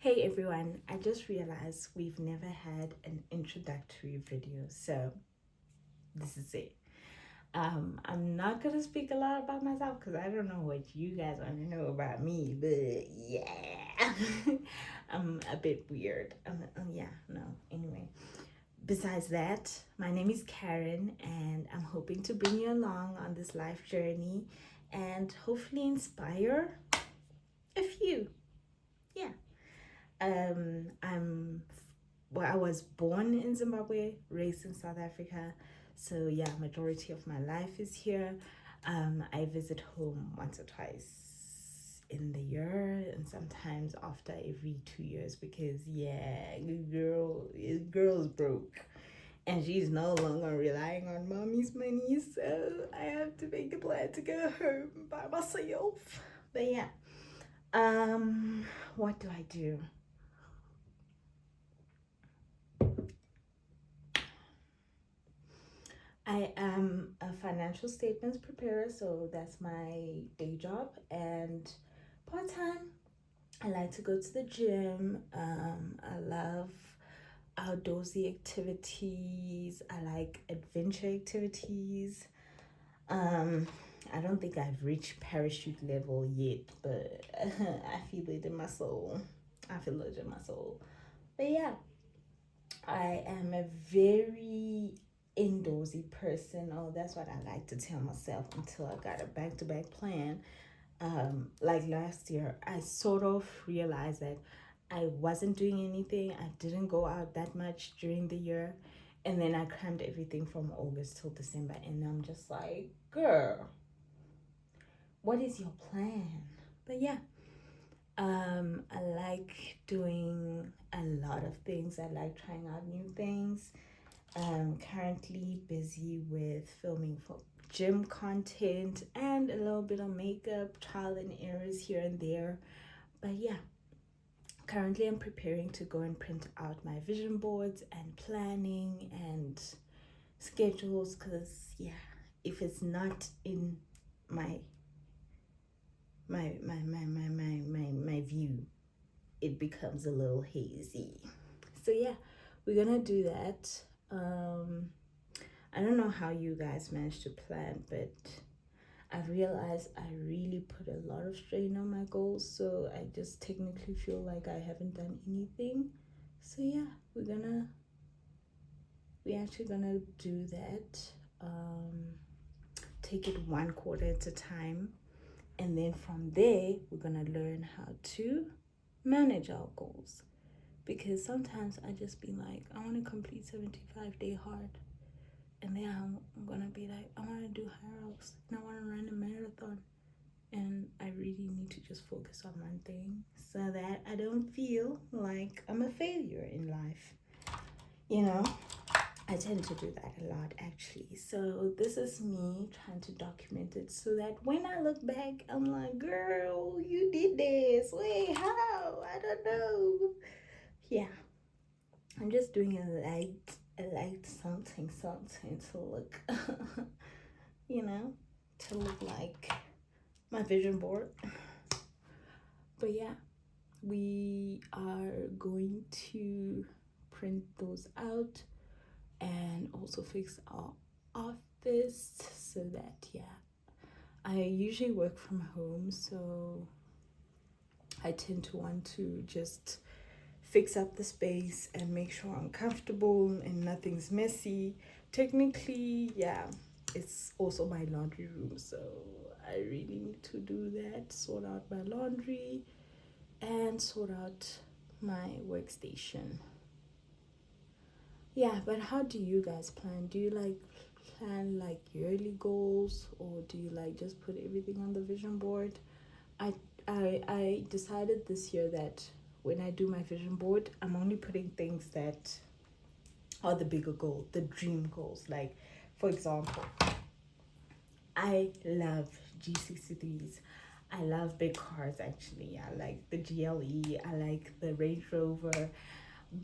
Hey everyone, I just realized we've never had an introductory video, so this is it. I'm not gonna speak a lot about myself because I don't know what you guys want to know about me, but yeah, I'm a bit weird. Anyway, besides that, my name is Karen, and I'm hoping to bring you along on this life journey and hopefully inspire a few. Yeah. I was born in Zimbabwe, raised in South Africa. So yeah, majority of my life is here. I visit home once or twice in the year, and sometimes after every 2 years because yeah, girl's broke. And she's no longer relying on mommy's money, so I have to make a plan to go home by myself. But yeah, what do I do? I am a financial statements preparer, so that's my day job. And part time, I like to go to the gym. I love outdoorsy activities. I like adventure activities. Um, I don't think I've reached parachute level yet, but I feel it in my soul. I feel it in my soul. But yeah, I am a very indoorsy person. Oh, that's what I like to tell myself until I got a back to back plan. Like last year, I sort of realized that I wasn't doing anything. I didn't go out that much during the year. And then I crammed everything from August till December. And I'm just like, girl, what is your plan? But yeah, I like doing a lot of things. I like trying out new things. I'm currently busy with filming for gym content and a little bit of makeup, trial and errors here and there. But yeah, currently I'm preparing to go and print out my vision boards and planning and schedules because yeah, if it's not in my my view, it becomes a little hazy. So yeah, we're gonna do that. Um I don't know how you guys managed to plan, but I've realized I really put a lot of strain on my goals, so I just technically feel like I haven't done anything. So yeah, we're actually gonna do that. Um, take it one quarter at a time, and then from there we're gonna learn how to manage our goals. Because sometimes I just be like, I want to complete 75-day hard. And then I'm gonna be like, I want to do high rocks and I want to run a marathon. And I really need to just focus on one thing so that I don't feel like I'm a failure in life. You know, I tend to do that a lot actually. So this is me trying to document it so that when I look back, I'm like, girl, you did this. Wait, how? I don't know. Yeah, I'm just doing a light something to look, to look like my vision board. But yeah, we are going to print those out and also fix our office so that yeah, I usually work from home, so I tend to want to just fix up the space and make sure I'm comfortable and nothing's messy. Technically, yeah, it's also my laundry room, so I really need to do that, sort out my laundry and sort out my workstation. Yeah, but how do you guys plan? Do you like plan like yearly goals, or do you like just put everything on the vision board? I I decided this year that when I do my vision board, I'm only putting things that are the bigger goal, the dream goals. Like, for example, I love G63s. I love big cars actually. I like the GLE, I like the Range Rover.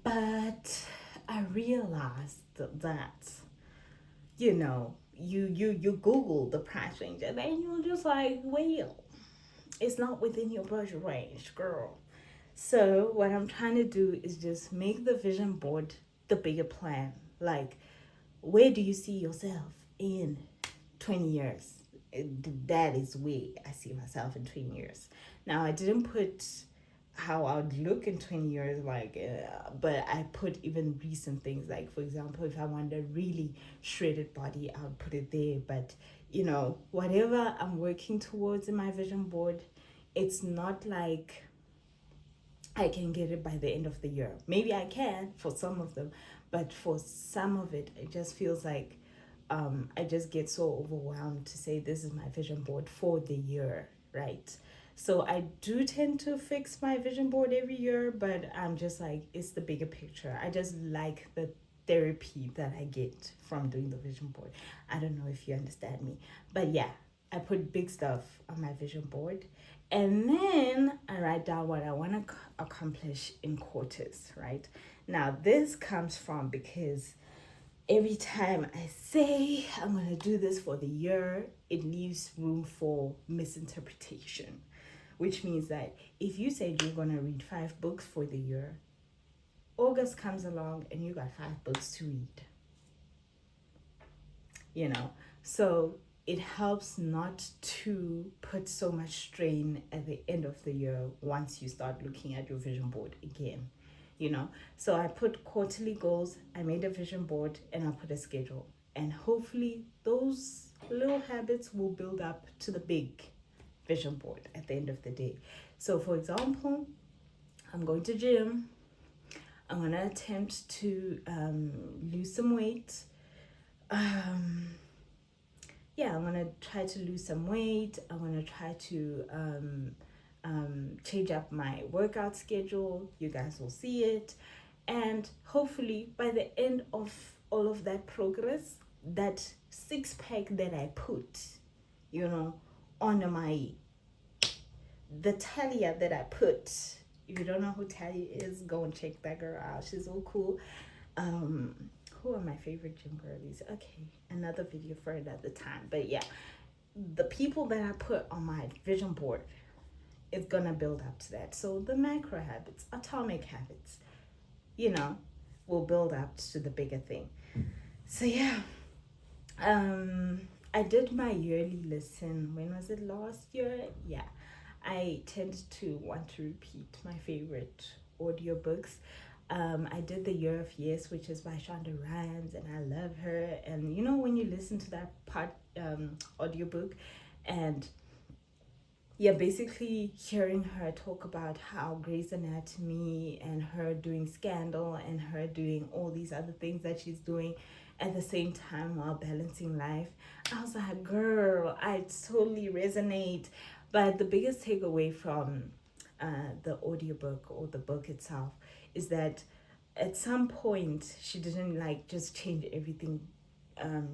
But I realized that, you Google the price range and then you're just like, well, it's not within your budget range, girl. So what I'm trying to do is just make the vision board the bigger plan. Like, where do you see yourself in 20 years? That is where I see myself in 20 years. Now, I didn't put how I would look in 20 years, but I put even recent things. Like, for example, if I want a really shredded body, I would put it there. But, whatever I'm working towards in my vision board, it's not like I can get it by the end of the year. Maybe I can for some of them, but for some of it, it just feels like I just get so overwhelmed to say this is my vision board for the year, right? So I do tend to fix my vision board every year, but I'm just like, it's the bigger picture. I just like the therapy that I get from doing the vision board. I don't know if you understand me, but yeah, I put big stuff on my vision board, and then I write down what I want to accomplish in quarters, right? Now, this comes from because every time I say I'm going to do this for the year, it leaves room for misinterpretation, which means that if you said you're going to read 5 books for the year, August comes along and you got 5 books to read, So it helps not to put so much strain at the end of the year once you start looking at your vision board again. So I put quarterly goals, I made a vision board, and I put a schedule, and hopefully those little habits will build up to the big vision board at the end of the day. So for example, I'm going to gym, I'm going to attempt to lose some weight. I'm going to try to lose some weight. I'm going to try to change up my workout schedule. You guys will see it. And hopefully by the end of all of that progress, that 6-pack that I put, on the Talia that I put. If you don't know who Talia is, go and check that girl out. She's so cool. Who are my favorite gym girlies? Okay, another video for another time. But yeah, the people that I put on my vision board is gonna build up to that. So the macro habits, atomic habits, will build up to the bigger thing. So yeah, I did my yearly listen. When was it? Last year? Yeah. I tend to want to repeat my favorite audiobooks. I did The Year of Yes, which is by Shonda Rhimes, and I love her. And when you listen to that audiobook, and basically hearing her talk about how Grey's Anatomy and her doing Scandal and her doing all these other things that she's doing at the same time while balancing life, I was like, girl, I totally resonate. But the biggest takeaway from the audiobook or the book itself is that at some point she didn't just change everything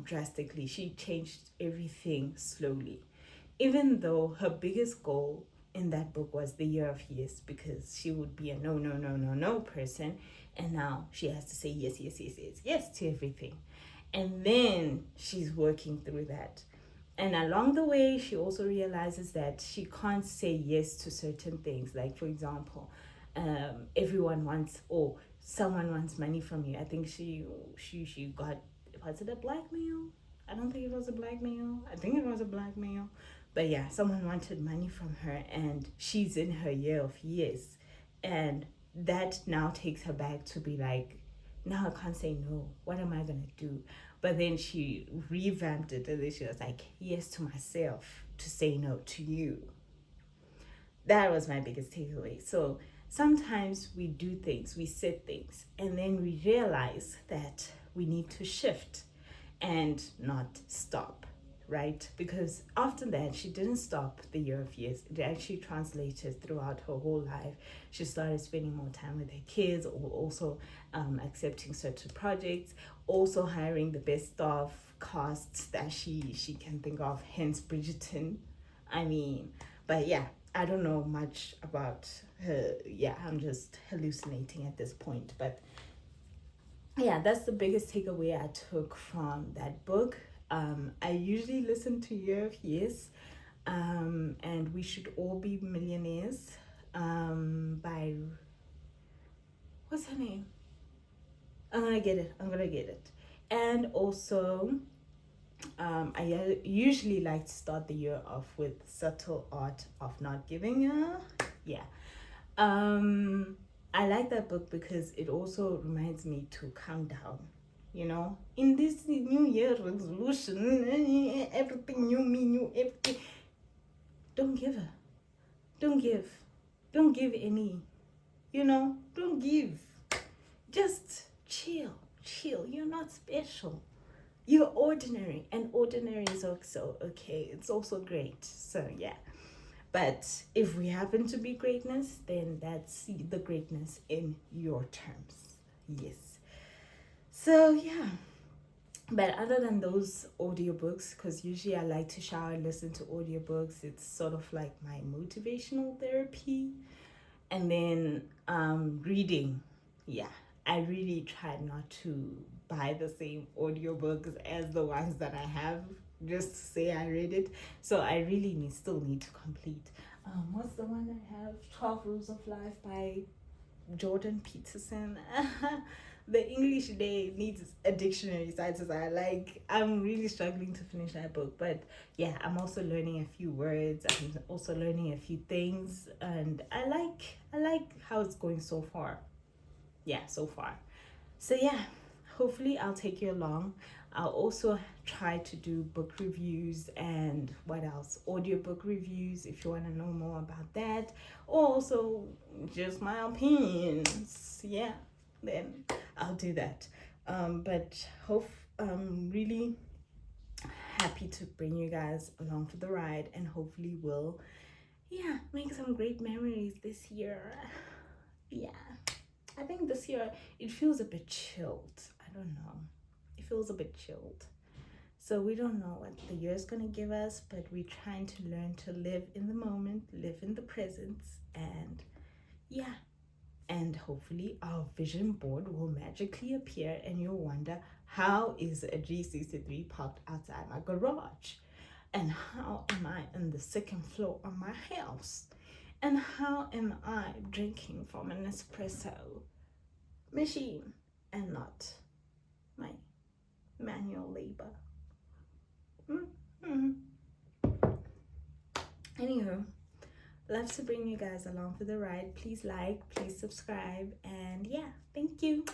drastically. She changed everything slowly, even though her biggest goal in that book was the Year of Yes, because she would be a no person, and now she has to say yes to everything. And then she's working through that. And along the way, she also realizes that she can't say yes to certain things. Like, for example, everyone wants, or someone wants money from you. I think she got, was it a blackmail? I don't think it was a blackmail. I think it was a blackmail. But yeah, someone wanted money from her, and she's in her year of yes. And that now takes her back to be like, now I can't say no. What am I going to do? But then she revamped it, and then she was like, yes to myself to say no to you. That was my biggest takeaway. So sometimes we do things, we set things, and then we realize that we need to shift and not stop, right? Because after that, she didn't stop the Year of Yes. It actually translated throughout her whole life. She started spending more time with her kids, or also accepting certain projects, also hiring the best staff casts that she can think of, hence Bridgerton. But yeah, I don't know much about her. Yeah, I'm just hallucinating at this point. But yeah, that's the biggest takeaway I took from that book. I usually listen to Year of Yes, and We Should All Be Millionaires by what's her name? I'm gonna get it. And also, I usually like to start the year off with Subtle Art of Not Giving a. Yeah. I like that book because it also reminds me to calm down. In this new year resolution, everything new, me, new, everything. Don't give her. Don't give. Don't give any. Don't give. Just chill. Chill. You're not special. You're ordinary, and ordinary is also okay. It's also great. So yeah. But if we happen to be greatness, then that's the greatness in your terms. Yes. So yeah. But other than those audiobooks, because usually I like to shower and listen to audiobooks, it's sort of like my motivational therapy. And then reading. Yeah. I really try not to buy the same audiobooks as the ones that I have just to say I read it. So I really still need to complete. What's the one I have? 12 Rules of Life by Jordan Peterson. The English day needs a dictionary side to side. I'm really struggling to finish that book. But yeah, I'm also learning a few words. I'm also learning a few things. And I like how it's going so far. Yeah, so far. So yeah, hopefully I'll take you along. I'll also try to do book reviews and what else? Audiobook reviews if you want to know more about that. Or also just my opinions. Yeah, then I'll do that. But really happy to bring you guys along for the ride, and hopefully we'll make some great memories this year. Yeah. I think this year it feels a bit chilled. I don't know. It feels a bit chilled. So we don't know what the year's gonna give us, but we're trying to learn to live in the moment, live in the present, and yeah. And hopefully our vision board will magically appear and you'll wonder, how is a G63 parked outside my garage? And how am I on the second floor of my house? And how am I drinking from an espresso machine and not my manual labor? Mm-hmm. Anywho, love to bring you guys along for the ride. Please like, please subscribe, and yeah, thank you.